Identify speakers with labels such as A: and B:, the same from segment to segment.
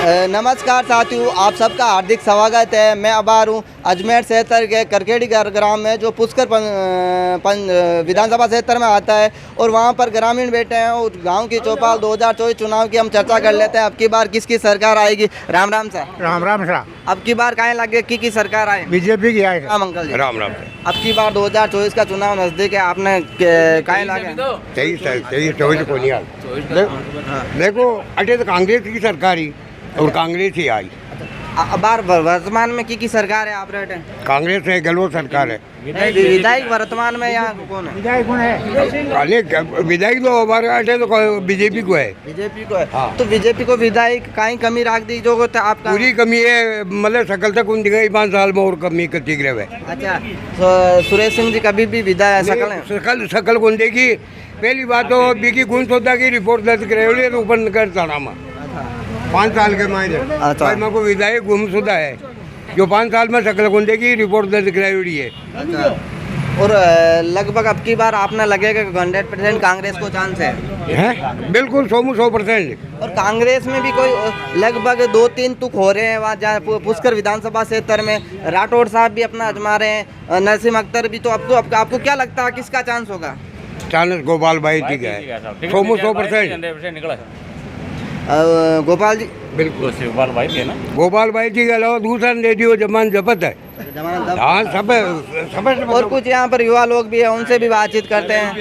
A: नमस्कार साथियों, आप सबका हार्दिक स्वागत है। मैं अब आ रहा हूँ अजमेर क्षेत्र के करकेड़ी ग्राम में, जो पुष्कर विधानसभा क्षेत्र में आता है। और वहाँ पर ग्रामीण बैठे हैं और गांव की चौपाल 2024 चुनाव की हम चर्चा कर लेते हैं। अब की बार किसकी सरकार आएगी? राम राम सर।
B: राम राम सर।
A: अब की बार कहाँ लगे की सरकार आए?
B: बीजेपी की आए।
A: राम अंकल जी।
C: राम राम।
A: अब की बार 2024 का चुनाव नजदीक है, आपने कहाँ लगे?
B: 23 को नहीं आए। देखो अटे तो कांग्रेस की सरकार ही और कांग्रेस ही आई।
A: बार वर्तमान में की सरकार है आप रेट?
B: कांग्रेस है, गहलोत सरकार है।
A: विधायक वर्तमान में यहाँ कौन है?
B: विधायक कौन है? विधायक तो हमारे अटे तो बीजेपी को है।
A: बीजेपी को है।
B: हाँ।
A: तो बीजेपी को विधायक कहीं कमी रख दी जो आपका?
B: पूरी कमी है, मतलब सकल तक उन गई 5 साल में और कमी करती गए।
A: अच्छा, तो सुरेश सिंह जी कभी भी विधायक सकल
B: सकल कौन देगी? पहली बात तो बीकी गुण सोदा की रिपोर्ट दर्ज करे तो ऊपर कर चढ़ा 5 साल के मायने।
A: अच्छा।
B: को विधायक गुमशुदा है जो 5 साल में सकल गुंडे की रिपोर्ट दर्ज कराई है।
A: अच्छा। और लगभग अब की बार आपने लगेगा 100% कांग्रेस को चांस है?
B: बिल्कुल 100%।
A: और कांग्रेस में भी कोई लगभग 2-3 तुक हो रहे हैं वहाँ, जहाँ पुष्कर विधानसभा क्षेत्र में राठौड़ साहब भी अपना आजमा रहे हैं, नसीम अख्तर भी। तो आपको क्या लगता है किसका चांस होगा?
B: चांस गोपाल भाई जी का है 100%।
A: गोपाल जी
C: बिल्कुल गोपाल भाई थे ना।
B: गोपाल भाई जी के अलावा दूसरा रेडियो जमान जपत है। हाँ, सब
A: और कुछ यहाँ पर युवा लोग भी है, उनसे भी बातचीत करते हैं।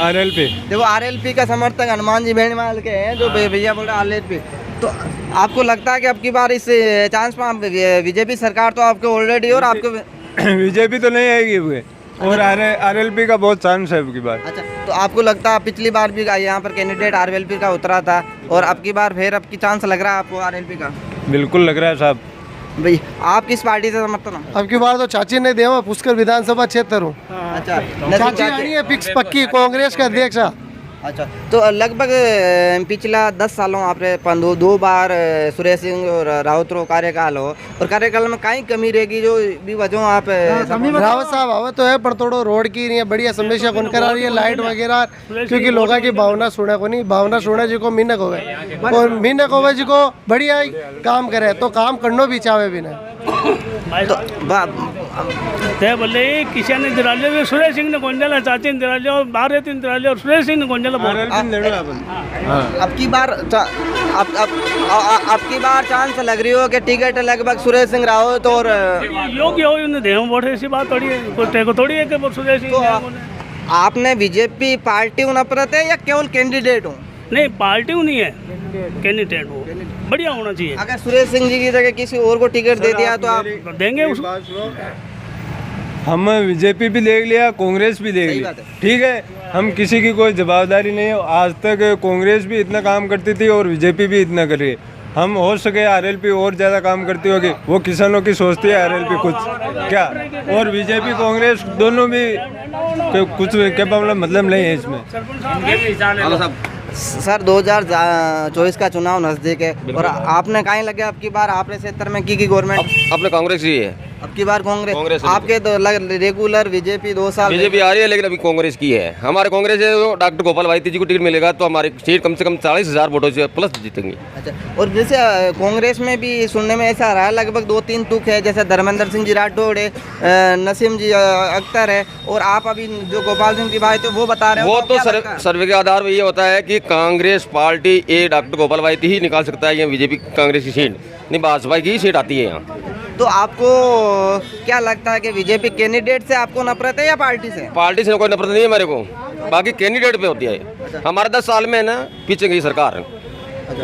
B: RLP
A: देखो RLP का समर्थक हनुमान जी भेड़माल के हैं, जो भैया बोल रहे RLP। तो आपको लगता है कि अब की बार इस चांस में बीजेपी सरकार तो आपको ऑलरेडी, और आपको
D: बीजेपी तो नहीं आएगी हुए, और RLP का बहुत चांस है अब की बार।
A: अच्छा, तो आपको लगता है पिछली बार भी यहाँ पर कैंडिडेट RLP का उतरा था, और अब की बार फिर अब की चांस लग रहा है आपको RLP का?
D: बिल्कुल लग रहा है साहब।
A: भाई आप किस पार्टी से समर्थन हो?
E: अब की बार तो चाची ने दिया, मैं पुष्कर विधानसभा क्षेत्र हूँ।
A: अच्छा,
E: चाची आनी है फिक्स पक्की, कांग्रेस का अध्यक्ष।
A: अच्छा, तो लगभग पिछला 10 सालों आपने 2 बार सुरेश सिंह और राउत रो कार्यकाल हो, और कार्यकाल में कहीं कमी रहेगी जो भी वजह आप?
E: रावत साहब आवे तो है, पर थोड़ा रोड की नहीं है, बढ़िया समस्या कौन करा रही है, लाइट वगैरह, क्योंकि लोगों की भावना सुने को नहीं, भावना सुने जी को मिनक होवे, और मिनक होवे जी को बढ़िया काम करे, तो काम करना भी चाहे भी ना।
F: ते बोले किसान ने दिला लिया, सुरेश सिंह ने गोंजाला, चाची ने दिला लिया, और भारत ने दिला लिया, और सुरेश सिंह ने गोंजाला।
A: अब की बार चांस लग रही हो कि टिकट लगभग सुरेश सिंह रावत और
F: योग्य हो, उन्हें देह वोट ऐसी बात थोड़ी है, कोई थोड़ी है कि सुरेश सिंह।
A: आपने बीजेपी पार्टी नफरत है या केवल कैंडिडेट हो?
F: नहीं, पार्टी नहीं है, कैंडिडेट हो, बढ़िया होना चाहिए।
A: अगर सुरेश सिंह जी की जगह किसी और को टिकट दे दिया तो आप
F: देंगे उसको?
D: हम बीजेपी भी देख लिया, कांग्रेस भी देख लिया, ठीक है, हम किसी की कोई जवाबदारी नहीं है। आज तक कांग्रेस भी इतना काम करती थी और बीजेपी भी इतना कर रही है। हम हो सके RLP और ज़्यादा काम करती होगी, वो किसानों की सोचती है RLP कुछ क्या, और बीजेपी कांग्रेस दोनों भी कुछ मतलब नहीं है इसमें।
A: सर 2024 का चुनाव नजदीक है, और आपने कहीं लगे अब की बार आपने क्षेत्र में की गवर्नमेंट?
C: अपने कांग्रेस ही है।
A: अब की बार कांग्रेस आपके तो रेगुलर बीजेपी 2 साल
C: बीजेपी आ रही है, लेकिन अभी कांग्रेस की है। हमारे कांग्रेस है तो डॉक्टर गोपाल भाई जी को टिकट मिलेगा तो हमारी सीट कम से कम 40,000 वोटों से प्लस जीतेंगे।
A: अच्छा, और जैसे कांग्रेस में भी सुनने में ऐसा आ रहा है लगभग 2-3 तुक है, जैसे धर्मेंद्र सिंह जी राठौड़ है, नसीम जी अख्तर है, और आप अभी जो गोपाल सिंह जी भाई तो वो बता रहे हो।
C: वो तो सर्वे के आधार पर ये होता है कि कांग्रेस पार्टी ये डॉक्टर गोपाल भाई ही निकाल सकता है, या बीजेपी कांग्रेस की सीट नहीं, भाजपा की सीट आती है यहाँ।
A: तो आपको क्या लगता है कि बीजेपी कैंडिडेट से आपको नफरत है या पार्टी से?
C: पार्टी से कोई नफरत नहीं है मेरे को, बाकी कैंडिडेट पे होती है। हमारे 10 साल में ना पीछे गई सरकार।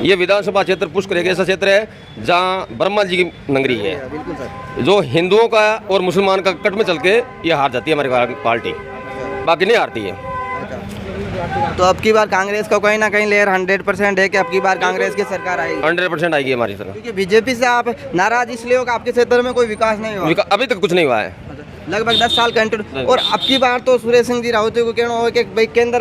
C: ये विधानसभा क्षेत्र पुष्कर एक ऐसा क्षेत्र है जहाँ ब्रह्मा जी की नगरी है, जो हिंदुओं का और मुसलमान का कट में चल के ये हार जाती है हमारी पार्टी, बाकी नहीं हारती है।
A: तो अब की बार कांग्रेस का कहीं ना कहीं लेयर 100% है कि अब की बार कांग्रेस की सरकार आएगी?
C: 100% आएगी हमारी सरकार,
A: क्योंकि बीजेपी से आप नाराज इसलिए हो कि आपके क्षेत्र में कोई विकास नहीं हुआ?
C: अभी तक कुछ नहीं हुआ है।
A: लगभग 10 साल कंटिन्यू। और अब की बार तो सुरेश सिंह जी रावत को कहना हो कि भाई केंद्र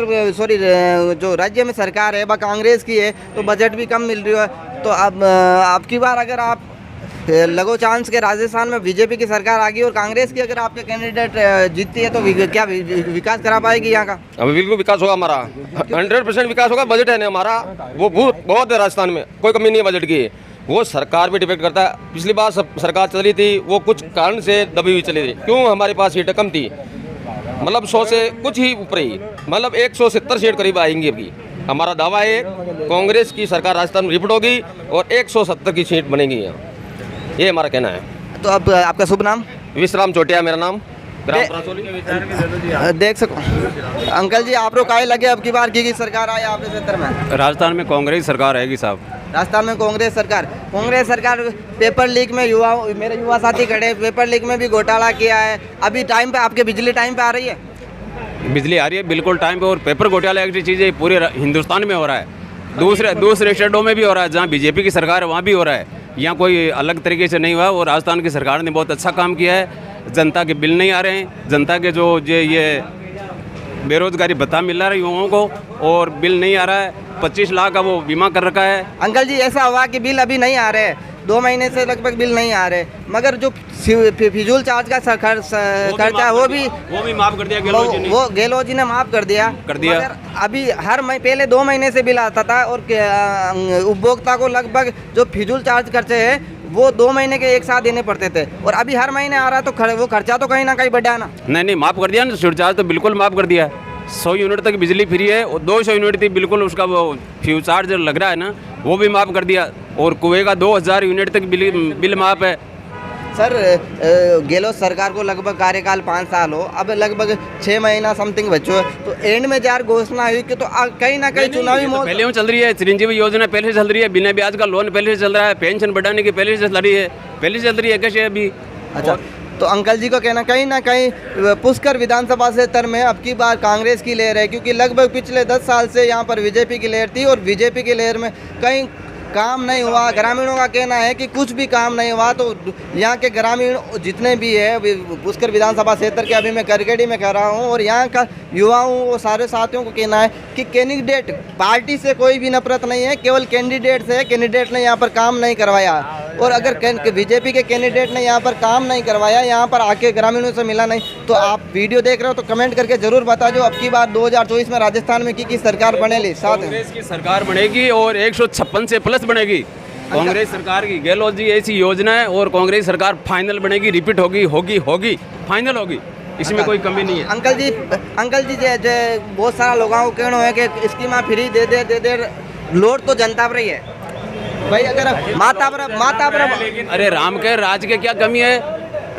A: जो राज्य में सरकार है वह कांग्रेस की है, तो बजट भी कम मिल रही है। तो अब की बार अगर आप लगो चांस के राजस्थान में बीजेपी की सरकार आ गई और कांग्रेस की अगर आपके कैंडिडेट जीतती है तो क्या विकास करा पाएगी यहाँ का?
C: अभी बिल्कुल विकास होगा हमारा, 100% विकास होगा। बजट है ना हमारा, वो बहुत है राजस्थान में, कोई कमी नहीं है बजट की। वो सरकार पे डिपेंड करता है। पिछली बार सरकार चल रही थी, वो कुछ कारण से दबी हुई चली थी। क्यों? हमारे पास सीटें कम थी, मतलब 100 से कुछ ही ऊपर ही, मतलब 170 सीट करीब आएंगी अभी। हमारा दावा है कांग्रेस की सरकार राजस्थान में रिपीट होगी और 170 की सीट बनेगी यहाँ, ये हमारा कहना है।
A: तो अब आपका शुभ नाम?
C: विश्राम चोटिया मेरा नाम।
A: देख सको अंकल जी, आप लोग काहे लगे अब की बार की सरकार आई आपके क्षेत्र में?
G: राजस्थान में कांग्रेस सरकार आएगी साहब।
A: राजस्थान में कांग्रेस सरकार पेपर लीक में मेरे युवा साथी खड़े, पेपर लीक में भी घोटाला किया है। अभी टाइम पे आपके बिजली टाइम पे आ रही है?
G: बिजली आ रही है बिल्कुल टाइम पे, और पेपर घोटाला एक चीज़ है पूरे हिंदुस्तान में हो रहा है, दूसरे स्टेटों में भी हो रहा है। जहाँ बीजेपी की सरकार है वहाँ भी हो रहा है, यहाँ कोई अलग तरीके से नहीं हुआ। और राजस्थान की सरकार ने बहुत अच्छा काम किया है। जनता के बिल नहीं आ रहे हैं, जनता के जो ये बेरोजगारी भत्ता मिल रहा है युवाओं को, और बिल नहीं आ रहा है। 25 लाख का वो बीमा कर रखा है।
A: अंकल जी, ऐसा हुआ कि बिल अभी नहीं आ रहे, 2 महीने से लगभग बिल नहीं आ रहे, मगर जो फिजूल चार्ज का खर्चा वो भी माफ कर दिया गहलोत जी ने माफ कर दिया। मगर अभी पहले 2 महीने से बिल आता था, और उपभोक्ता को लगभग जो फिजूल चार्ज खर्चे है वो 2 महीने के एक साथ देने पड़ते थे, और अभी हर महीने आ रहा है, तो वो खर्चा तो कहीं ना कहीं बढ़ा ना?
G: नहीं, माफ कर दिया ना, surcharge तो बिल्कुल माफ कर दिया। 100 यूनिट तक बिजली फ्री है, और 200 यूनिट थी बिल्कुल उसका वो फ्यूल चार्ज लग रहा है ना, वो भी माफ कर दिया। और कुएं का 2000 यूनिट तक बिल माफ है।
A: सर, गहलोत सरकार को लगभग कार्यकाल 5 साल हो, अब लगभग 6 महीना समथिंग बच्चो है, तो एंड में जार घोषणा हुई कि तो कहीं ना कहीं चुनावी
G: पहले में चल रही है। चिरंजीवी योजना पहले से चल रही है, बिना ब्याज का लोन पहले से चल रहा है, पेंशन बढ़ाने की पहले से चल रही है कैसे अभी।
A: अच्छा, तो अंकल जी को कहना कहीं ना कहीं पुष्कर विधानसभा क्षेत्र में अब की बार कांग्रेस की लहर है, क्योंकि लगभग पिछले 10 साल से यहाँ पर बीजेपी की लहर थी, और बीजेपी की लहर में कहीं काम नहीं हुआ। ग्रामीणों का कहना है कि कुछ भी काम नहीं हुआ। तो यहाँ के ग्रामीण जितने भी है, पुष्कर विधानसभा क्षेत्र के अभी मैं करकेड़ी में कर रहा हूँ, और यहाँ का युवाओं और सारे साथियों को कहना है कि कैंडिडेट पार्टी से कोई भी नफरत नहीं है, केवल कैंडिडेट से है। कैंडिडेट ने यहाँ पर काम नहीं करवाया, और अगर बीजेपी के कैंडिडेट ने यहाँ पर काम नहीं करवाया, यहाँ पर आके ग्रामीणों से मिला नहीं, तो आप वीडियो देख रहे हो तो कमेंट करके जरूर बता जो अब की बार 2024 में राजस्थान में की सरकार बनेगी। साथ
G: कांग्रेस की सरकार बनेगी और 156 से प्लस बनेगी कांग्रेस सरकार की। गहलोत जी ऐसी योजना है, और कांग्रेस सरकार फाइनल बनेगी, रिपीट होगी फाइनल होगी, इसमें कोई कमी नहीं है।
A: अंकल जी बहुत सारा लोगों को कहना है कि स्कीमा फ्री दे दे, लोड तो जनता पर ही है भाई। अगर माता पर
G: अरे राम के राज के क्या कमी है?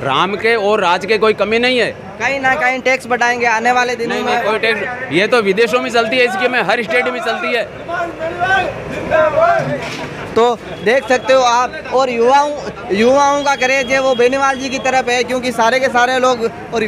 G: राम के और राज के कोई कमी नहीं है।
A: कहीं ना कहीं टैक्स बढ़ाएंगे आने वाले दिनों में।
G: कोई टैक्स, ये तो विदेशों में चलती है, इसकी में हर स्टेट में चलती है।
A: तो देख सकते हो आप, और युवाओं का क्रेज है वो बेनीवाल जी की तरफ है, क्योंकि सारे के सारे लोग, और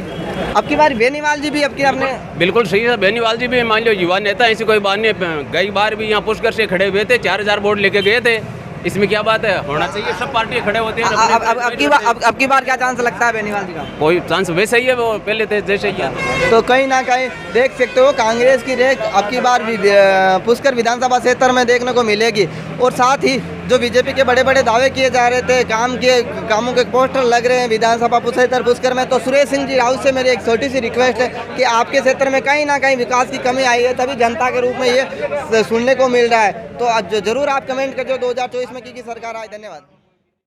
A: अब की बार बेनीवाल जी भी अपने
G: बिल्कुल सही है। बेनीवाल जी भी मान लो युवा नेता, ऐसी कोई बात नहीं। कई बार भी यहाँ पुष्कर से खड़े हुए थे, 4000 वोट लेके गए थे, इसमें क्या बात है? होना चाहिए, सब पार्टियां खड़े होते हैं।
A: अब की बार क्या चांस लगता है बेनीवाल जी का?
G: कोई चांस वैसे ही है, वो पहले थे जैसे ही है।
A: तो कहीं ना कहीं देख सकते हो कांग्रेस की रेख अब की बार पुष्कर विधानसभा क्षेत्र में देखने को मिलेगी। और साथ ही जो बीजेपी के बड़े बड़े दावे किए जा रहे थे, कामों के पोस्टर लग रहे हैं विधानसभा क्षेत्र पुष्कर में, तो सुरेश सिंह जी राउत से मेरी एक छोटी सी रिक्वेस्ट है कि आपके क्षेत्र में कहीं ना कहीं विकास की कमी आई है, तभी जनता के रूप में ये सुनने को मिल रहा है। तो जरूर आप कमेंट करिए 2024 में की सरकार आए। धन्यवाद।